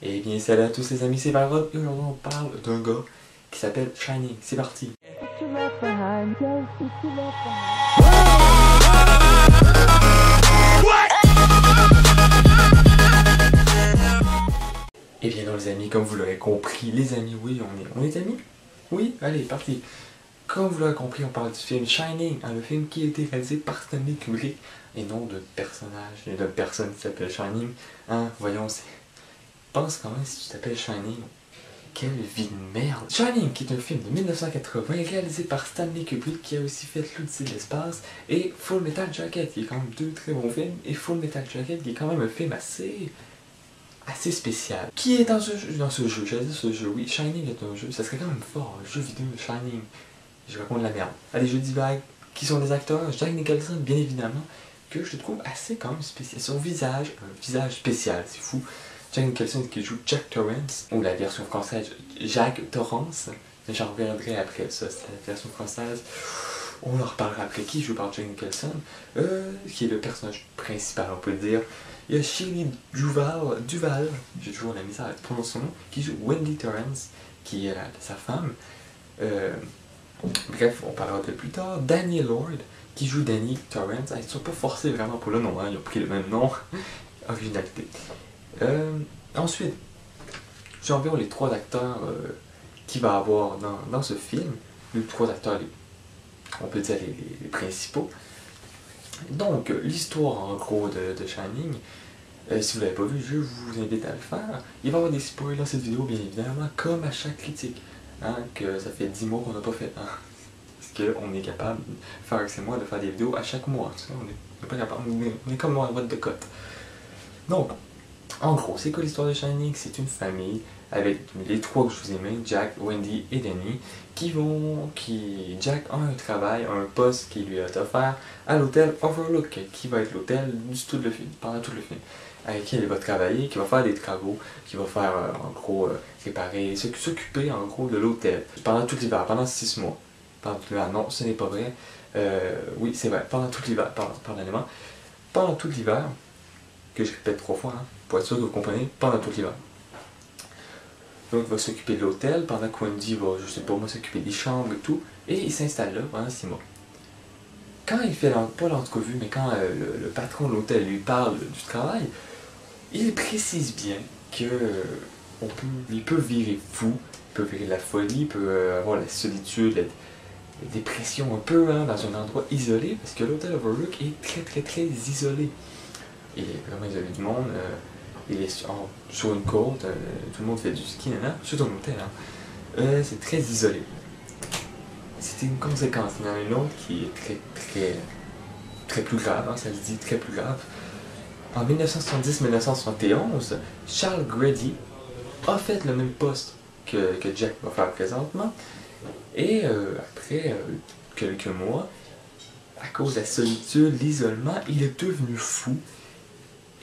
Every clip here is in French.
Eh bien, salut à tous les amis, c'est Valrod et aujourd'hui on parle d'un gars qui s'appelle Shining. C'est parti! Eh bien non les amis, comme vous l'aurez compris, les amis, oui, on est amis? Oui? Allez, parti! Comme vous l'aurez compris, on parle du film Shining, le film qui a été réalisé par Stanley Kubrick et non de personnage, et de personne qui s'appelle Shining. Voyons, pense quand même si tu t'appelles Shining. Quelle vie de merde! Shining, qui est un film de 1980 réalisé par Stanley Kubrick, qui a aussi fait L'Odyssée de l'espace, et Full Metal Jacket, qui est quand même deux très bons films, et Full Metal Jacket, qui est quand même un film assez spécial. Qui est dans ce jeu? J'allais dire ce jeu, oui, Shining est un jeu, ça serait quand même fort, un jeu vidéo Shining. Je raconte la merde. Allez, je dis vague, qui sont les acteurs? Jack Nicholson, bien évidemment, que je trouve assez quand même spécial. Son visage, un visage spécial, c'est fou. Jack Nicholson qui joue Jack Torrance, ou la version française Jack Torrance, mais j'en reviendrai après ça, c'est la version française, on en reparlera après, qui joue par Jack Nicholson, qui est le personnage principal on peut le dire. Il y a Shelley Duval, j'ai toujours la misère à prononcer son nom, qui joue Wendy Torrance, qui est sa femme. Bref, on parlera de plus tard. Danny Lord, qui joue Danny Torrance. Ils ne sont pas forcés vraiment pour le nom, ils ont pris le même nom. Originalité. Ensuite, j'ai environ les trois acteurs qu'il va avoir dans ce film. Les trois acteurs, on peut dire les principaux. Donc, l'histoire en gros de Shining, si vous ne l'avez pas vu, je vous invite à le faire. Il va y avoir des spoilers dans cette vidéo, bien évidemment, comme à chaque critique. Que ça fait 10 mois qu'on n'a pas fait. Parce qu'on est capable de faire avec ces mois, de faire des vidéos à chaque mois. Tu sais, on n'est pas capable, on est comme moi en boîte de cote. Donc, en gros, c'est quoi l'histoire de Shining? C'est une famille avec les trois que je vous ai mis, Jack, Wendy et Danny, Jack a un travail, un poste qui lui est offert à l'hôtel Overlook, qui va être l'hôtel pendant tout le film, avec qui il va travailler, qui va faire des travaux, qui va faire en gros réparer, s'occuper en gros de l'hôtel pendant tout l'hiver, pendant 6 mois. Pendant tout l'hiver, non, ce n'est pas vrai. Oui, c'est vrai, pendant tout l'hiver, pardonnez-moi. Pendant tout l'hiver, que je répète 3 fois, pour être sûr que vous comprenez, pendant tout l'hiver. Donc il va s'occuper de l'hôtel, pendant que Wendy va, je sais pas moi, s'occuper des chambres et tout, et il s'installe là pendant 6 mois. Quand il fait, pas l'entrevue, mais quand le patron de l'hôtel lui parle du travail, il précise bien que il peut virer fou, il peut virer de la folie, il peut avoir la solitude, la dépression un peu dans un endroit isolé, parce que l'hôtel Overlook est très isolé. Il est vraiment isolé du monde, il est sur une côte, tout le monde fait du ski, c'est un hôtel, c'est très isolé. C'est une conséquence, il y en a une autre qui est très plus grave, ça se dit très plus grave. En 1970-1971, Charles Grady a fait le même poste que Jack va faire présentement, et après quelques mois, à cause de la solitude, l'isolement, il est devenu fou,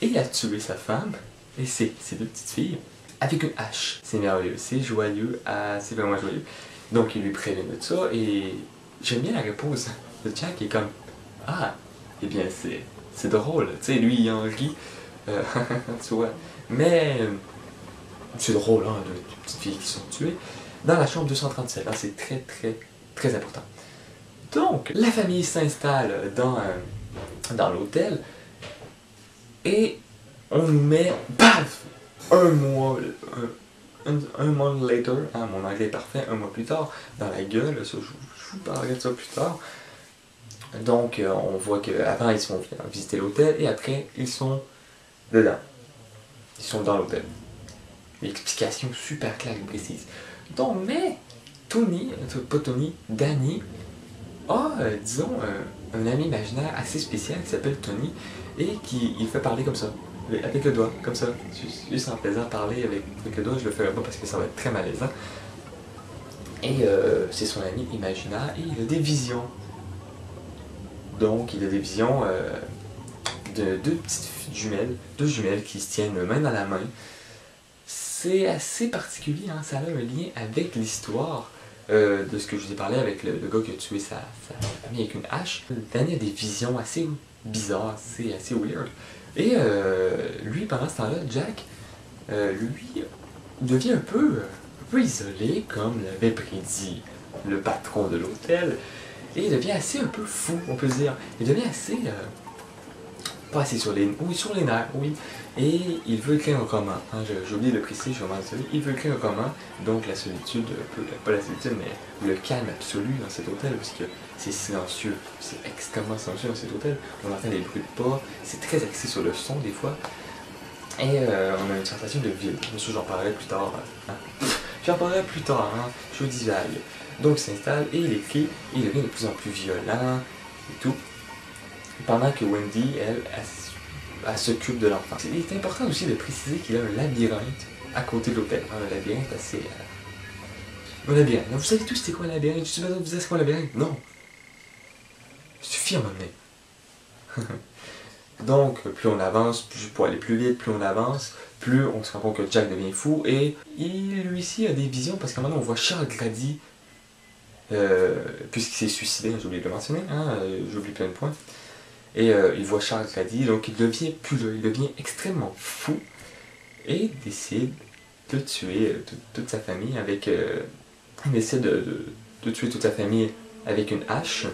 et il a tué sa femme et ses deux petites filles avec une hache. C'est merveilleux, c'est joyeux, c'est vraiment joyeux. Donc il lui prévient de ça, et j'aime bien la réponse de Jack, qui est comme « Ah, eh bien c'est drôle, tu sais, lui il en rit, tu vois. Mais c'est drôle, de petites filles qui sont tuées dans la chambre 237, c'est très important. Donc, la famille s'installe dans l'hôtel, et on nous met, paf, un mois later, mon anglais est parfait, un mois plus tard, dans la gueule, ça, je vous parlerai de ça plus tard. Donc, on voit qu'avant, ils sont visiter l'hôtel, et après, ils sont dedans. Ils sont dans l'hôtel. L'explication super claire et précise. Donc, mais, Danny a, disons, un ami imaginaire assez spécial qui s'appelle Tony, et il fait parler comme ça, avec le doigt, comme ça. Juste en faisant parler avec le doigt, je le ferai pas parce que ça va être très malaisant. Et c'est son ami imaginaire, et il a des visions. Donc il a des visions de deux jumelles qui se tiennent main dans la main. C'est assez particulier, ça a un lien avec l'histoire de ce que je vous ai parlé avec le gars qui a tué sa famille avec une hache. Danny a des visions assez bizarres, assez weird. Et lui, pendant ce temps-là, Jack, lui devient un peu isolé, comme l'avait prédit le patron de l'hôtel, et il devient assez un peu fou, on peut dire. Il devient assez, pas assez sur les nerfs, oui. Et il veut écrire un roman. Hein, j'ai oublié de le préciser, je suis vraiment désolé. Il veut écrire un roman, donc la solitude, pas la solitude, mais le calme absolu dans cet hôtel, parce que c'est silencieux, c'est extrêmement silencieux dans cet hôtel. On entend des bruits de pas, c'est très axé sur le son des fois. Et on a une sensation de vide. Bien sûr, j'en parlerai plus tard. Hein. J'en parlerai plus tard, hein. Je divague. Donc il s'installe et il écrit, et il devient de plus en plus violent et tout. Pendant que Wendy, elle s'occupe de l'enfant. Il est important aussi de préciser qu'il a un labyrinthe à côté de l'hôtel. Un labyrinthe assez... Un labyrinthe. Vous savez tous c'est quoi un labyrinthe? Je suis pas besoin de vous dire c'est quoi un labyrinthe? Non. Il suffit à m'emmener. Donc, plus on avance, pour aller plus vite, plus on avance, plus on se rend compte que Jack devient fou. Et il, lui aussi, a des visions, parce qu'à un moment, on voit Charles Grady, puisqu'il s'est suicidé, j'ai oublié de le mentionner, hein, j'ai oublié plein de points. Et il voit Charles Grady, donc il devient plus là, il devient extrêmement fou et décide de tuer toute sa famille avec... il décide de tuer toute sa famille avec une hache.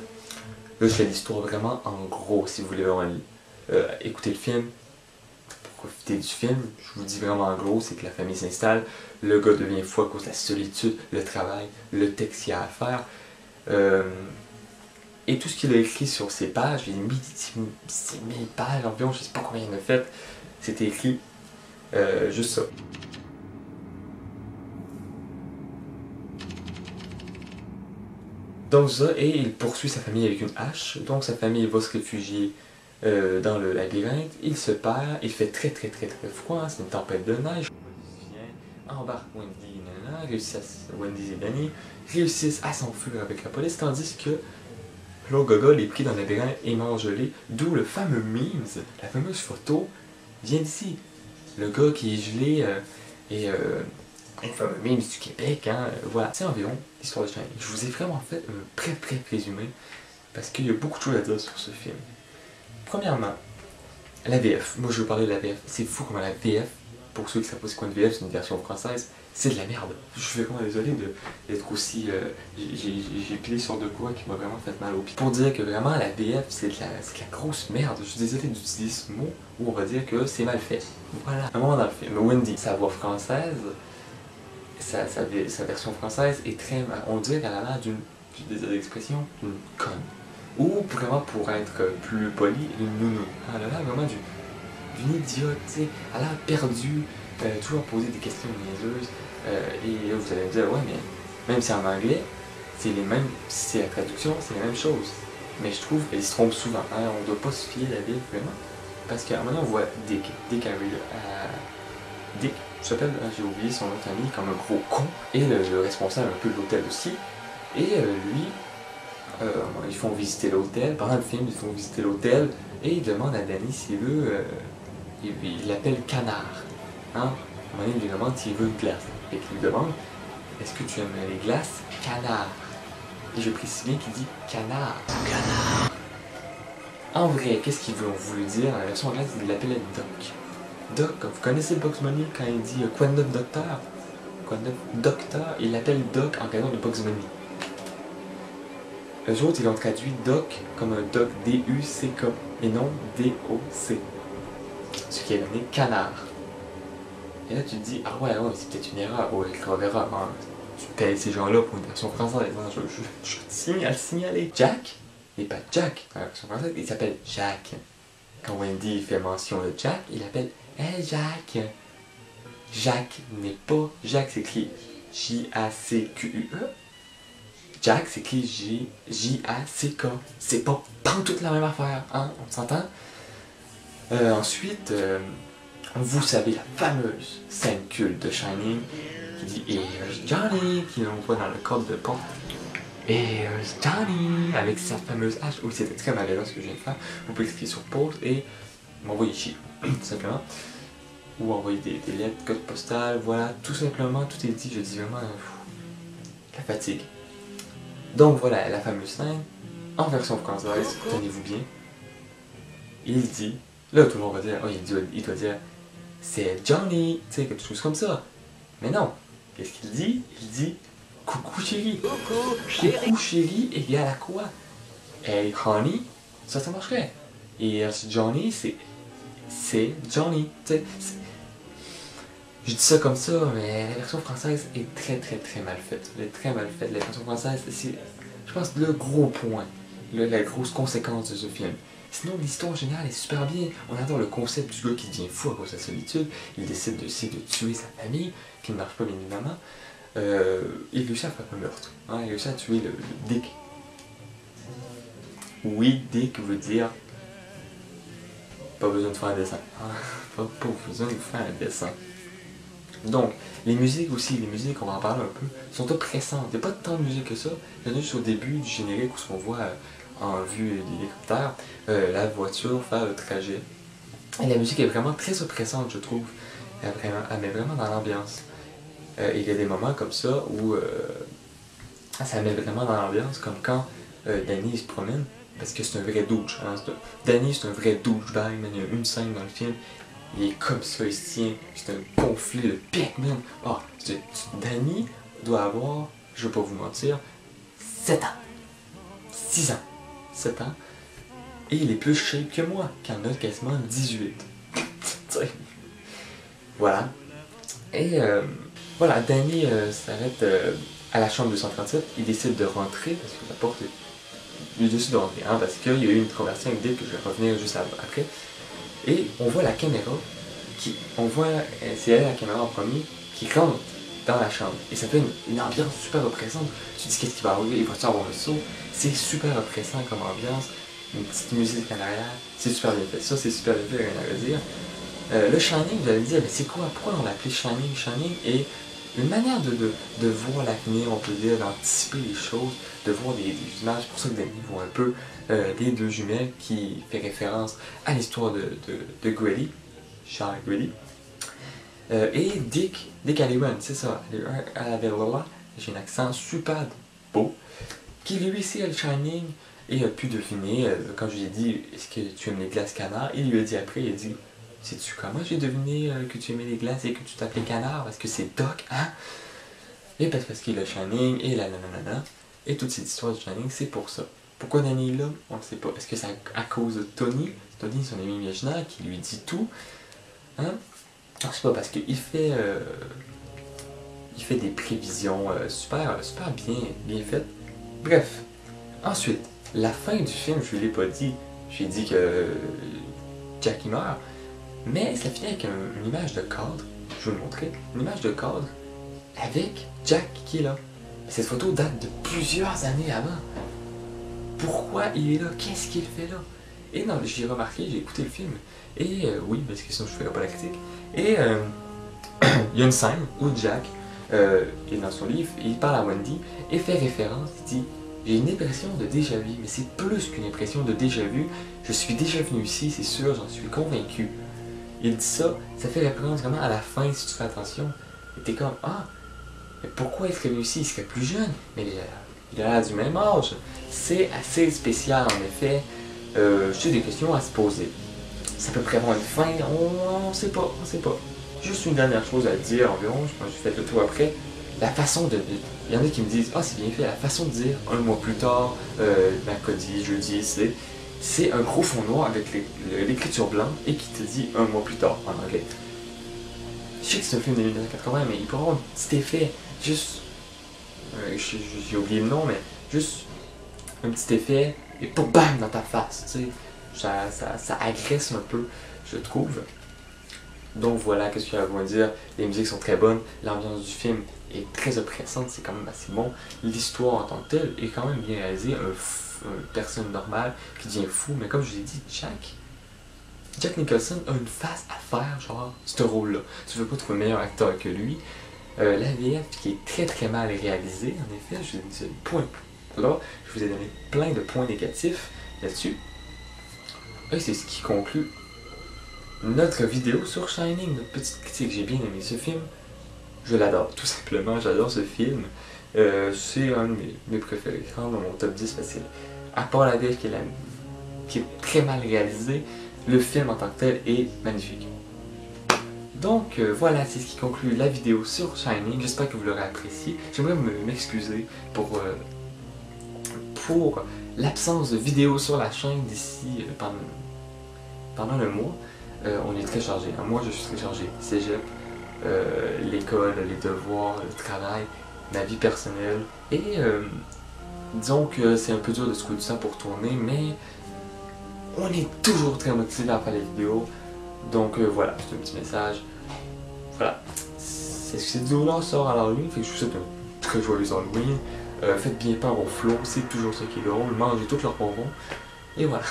Là, je fais l'histoire vraiment en gros, si vous voulez vraiment écouter le film, profiter du film, je vous dis vraiment en gros, c'est que la famille s'installe, le gars devient fou à cause de la solitude, le travail, le texte qu'il y a à faire. Et tout ce qu'il a écrit sur ses pages, il y a 1000 pages environ, je sais pas combien il en a fait, c'était écrit juste ça. Donc ça, et il poursuit sa famille avec une hache, donc sa famille va se réfugier dans le labyrinthe, il se perd, il fait très froid, hein, c'est une tempête de neige. Embarque Wendy, Wendy et Danny réussissent à s'enfuir avec la police, tandis que l'autre gogol est pris dans le labyrinthe et gelé, d'où le fameux meme, la fameuse photo, vient d'ici. Le gars qui est gelé et le fameux meme du Québec, hein, voilà. C'est environ l'histoire de Shining. Je vous ai vraiment fait un très résumé, parce qu'il y a beaucoup de choses à dire sur ce film. Premièrement, la VF. Moi je veux parler de la VF. C'est fou comment la VF, pour ceux qui savent pas c'est quoi une VF, c'est une version française, c'est de la merde. Je suis vraiment désolé d'être aussi... j'ai pilé sur de quoi qui m'a vraiment fait mal au pied. Pour dire que vraiment la VF c'est de la grosse merde. Je suis désolé d'utiliser ce mot, où on va dire que c'est mal fait. Voilà. Un moment dans le film, Wendy, sa voix française, sa version française est très... On dirait qu'elle a l'air d'une... Des expressions, d'une conne. Ou vraiment pour être plus poli, une nounou. Elle a l'air vraiment d'une idiote, tu sais. Elle a l'air perdue, toujours poser des questions niaiseuses. Et vous allez me dire, ouais, mais même si en anglais, c'est les mêmes, si c'est la traduction, c'est les mêmes choses. Mais je trouve qu'elle se trompe souvent. Hein, on ne doit pas se fier à la Bible, vraiment. Parce qu'à un moment, on voit Dick arrive à... Dick s'appelle, j'ai oublié son nom de famille, comme un gros con. Et le responsable un peu de l'hôtel aussi. Et lui, ils font visiter l'hôtel. Pendant le film, ils font visiter l'hôtel. Et il demande à Danny s'il veut... il l'appelle Canard. Hein? À un moment donné, il lui demande s'il veut une glace. Et qu'il lui demande, est-ce que tu aimes les glaces? Canard. Et je précise bien qu'il dit canard. Canard. En vrai, qu'est-ce qu'il veut voulu dire? Dans la version anglaise, il l'appelait Doc. Doc, vous connaissez Bugs Bunny quand il dit quoi de neuf docteur? Quoi de neuf docteur? Il l'appelle Doc en raison de Bugs Bunny. Eux autres, ils ont traduit Doc comme un Doc D-U-C-K et non D-O-C. Ce qui a donné canard. Et là, tu te dis, ah ouais, c'est peut-être une erreur. Ouais, grave erreur. Hein. Tu payes ces gens-là pour une version française. Hein. Je signe à le signaler. Jack n'est pas Jack dans la version française, il s'appelle Jack. Quand Wendy fait mention de Jack, il appelle Hey Jack. Jack n'est pas Jack, c'est écrit J-A-C-Q-U-E. Jack, c'est écrit J-A-C-K. C'est pas toute la même affaire, hein, on s'entend? Ensuite, vous savez la fameuse scène culte de Shining qui dit Here's Johnny, qui l'envoie dans le code de porte. Here's Johnny, avec sa fameuse hache. Oui, c'était très malaisant ce que je viens de faire. Vous pouvez cliquer sur pause et m'envoyer chier, tout simplement. Ou envoyer des lettres, code postal, voilà, tout simplement, tout est dit, je dis vraiment la fatigue. Donc voilà, la fameuse scène, en version française, tenez-vous bien. Il dit, là tout le monde va dire, oh il doit dire, c'est Johnny, tu sais, quelque chose comme ça. Mais non, qu'est-ce qu'il dit? Il dit coucou chérie. Coucou chérie égale à quoi? Hey honey, ça marcherait. Et Johnny, c'est Johnny, tu sais. Je dis ça comme ça, mais la version française est très mal faite. Elle est très mal faite. La version française, c'est, je pense, le gros point, la grosse conséquence de ce film. Sinon, l'histoire générale est super bien. On adore le concept du gars qui devient fou à cause de sa solitude. Il décide d'essayer de tuer sa famille, qui ne marche pas bien évidemment. Il réussit à faire un meurtre. Hein, il réussit à tuer le Dick. Oui, Dick veut dire pas besoin de faire un dessin. Hein, pas besoin de faire un dessin. Donc, les musiques aussi, on va en parler un peu, sont oppressantes. Il n'y a pas tant de musique que ça. Il y en a juste au début du générique où on voit en vue d'hélicoptère la voiture faire le trajet. Et la musique est vraiment très oppressante, je trouve. Elle met vraiment dans l'ambiance. Et il y a des moments comme ça où ça met vraiment dans l'ambiance, comme quand Danny se promène, parce que c'est un vrai douche. Hein, Danny, c'est un vrai douchebag. Il y a une scène dans le film. Il est comme ça, il se tient, c'est un conflit, le Pac-Man. Oh, Danny doit avoir, je ne vais pas vous mentir, 7 ans. 6 ans. 7 ans. Et il est plus shape que moi, qui en a quasiment 18. Voilà. Et voilà, Danny s'arrête à la chambre 237. Il décide de rentrer, parce que la porte est... Il décide de rentrer, hein, parce qu'il y a eu une conversation avec Dick que je vais revenir juste après. Et on voit la caméra, c'est elle la caméra en premier, qui rentre dans la chambre. Et ça fait une ambiance super oppressante. Tu te dis qu'est-ce qui va arriver, il va-tu avoir un saut? C'est super oppressant comme ambiance, une petite musique en arrière, c'est super bien fait. Ça c'est super bien fait, rien à redire. Le Shining, vous allez me dire, mais c'est quoi? Pourquoi on l'a appelé Shining? Shining est une manière de voir l'avenir, on peut dire, d'anticiper les choses, de voir des images. C'est pour ça que Danny voit un peu les deux jumelles qui fait référence à l'histoire de Grady, Charles Grady. Et Dick Halloran, c'est ça, j'ai un accent super beau, qui lui ici a le Shining et a pu deviner, quand je lui ai dit, est-ce que tu aimes les glaces canards? Il lui a dit après, il a dit, sais-tu comment j'ai deviné que tu aimais les glaces et que tu t'appelais canard? Parce que c'est Doc, hein? Et parce qu'il a le Shining et la nanana. Et toute cette histoire du Shining, c'est pour ça. Pourquoi Danny est là? On ne sait pas. Est-ce que c'est à cause de Tony? Tony, son ami imaginaire, qui lui dit tout. Hein? Je sais pas, parce qu'il fait... il fait des prévisions super bien faites. Bref. Ensuite, la fin du film, je ne l'ai pas dit. J'ai dit que Jackie meurt. Mais ça finit avec une image de cadre, je vais vous le montrer, une image de cadre avec Jack qui est là. Cette photo date de plusieurs années avant. Pourquoi il est là? Qu'est-ce qu'il fait là? Et non, j'ai remarqué, j'ai écouté le film, et oui, parce que sinon je ne ferais pas la critique, et il y a une scène où Jack est dans son livre, et il parle à Wendy, et fait référence, il dit « J'ai une impression de déjà-vu, mais c'est plus qu'une impression de déjà-vu, je suis déjà venu ici, c'est sûr, j'en suis convaincu. » Il dit ça, ça fait référence vraiment à la fin si tu fais attention. Et t'es comme, ah, mais pourquoi il serait venu ici? Il serait plus jeune, mais il a l'air du même âge. C'est assez spécial en effet. J'ai des questions à se poser. Ça peut prévoir une fin, on sait pas. Juste une dernière chose à dire environ, je pense que j'ai fait le tour après. La façon de... Il y en a qui me disent, ah c'est bien fait, la façon de dire un mois plus tard, mercredi, jeudi, c'est un gros fond noir avec l'écriture blanche et qui te dit un mois plus tard en anglais. Je sais que c'est un film de 1980, mais il peut avoir un petit effet, juste, j'ai oublié le nom, mais juste un petit effet et pour bam dans ta face, tu sais, ça agresse un peu, je trouve. Donc voilà, qu'est-ce qu'il y a à vous dire, les musiques sont très bonnes, l'ambiance du film est très oppressante, c'est quand même assez bon, l'histoire en tant que telle est quand même bien réalisée, une personne normale qui devient fou, mais comme je vous ai dit, Jack Nicholson a une face à faire, genre, ce rôle-là. Tu veux pas trouver meilleur acteur que lui. La VF qui est très mal réalisée, en effet, je vous ai donné plein de points négatifs là-dessus. Et c'est ce qui conclut notre vidéo sur Shining, notre petite critique. J'ai bien aimé ce film. Je l'adore, tout simplement, j'adore ce film. C'est un de mes préférés, dans mon top 10 facile. À part la VF qui est très mal réalisée, le film en tant que tel est magnifique. Donc voilà, c'est ce qui conclut la vidéo sur Shining. J'espère que vous l'aurez apprécié. J'aimerais m'excuser pour l'absence de vidéo sur la chaîne d'ici pendant le mois. On est très chargé. Moi, je suis très chargé. Cégep, l'école, les devoirs, le travail, ma vie personnelle. Et disons que c'est un peu dur de se trouver du temps pour tourner, mais on est toujours très motivé à faire les vidéos. Donc voilà, c'est un petit message. Voilà. Cette vidéo-là sort à l'Halloween, fait que je vous souhaite un très joyeux Halloween. Faites bien peur au flow, c'est toujours ça qui est drôle. Mangez tous leurs bonbons. Et voilà.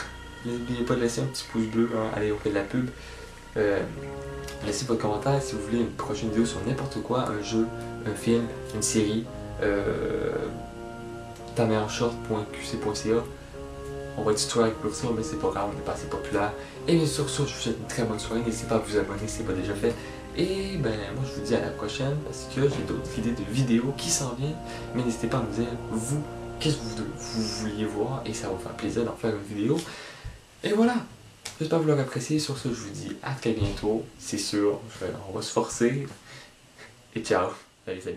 N'oubliez pas de laisser un petit pouce bleu. Hein. Allez, on fait de la pub. Laissez votre commentaire si vous voulez une prochaine vidéo sur n'importe quoi, un jeu, un film, une série. tameilleurshort.qc.ca. On va être strike pour ça, mais c'est pas grave, on n'est pas assez populaire. Et bien sûr, sur ça, je vous souhaite une très bonne soirée. N'hésitez pas à vous abonner si ce n'est pas déjà fait. Et ben, moi, je vous dis à la prochaine parce que j'ai d'autres idées de vidéos qui s'en viennent. Mais n'hésitez pas à me dire, vous, qu'est-ce que vous vouliez voir et ça va vous faire plaisir d'en faire une vidéo. Et voilà. J'espère que vous l'aurez apprécié. Sur ce, je vous dis à très bientôt. C'est sûr, on va se forcer. Et ciao. Allez, salut.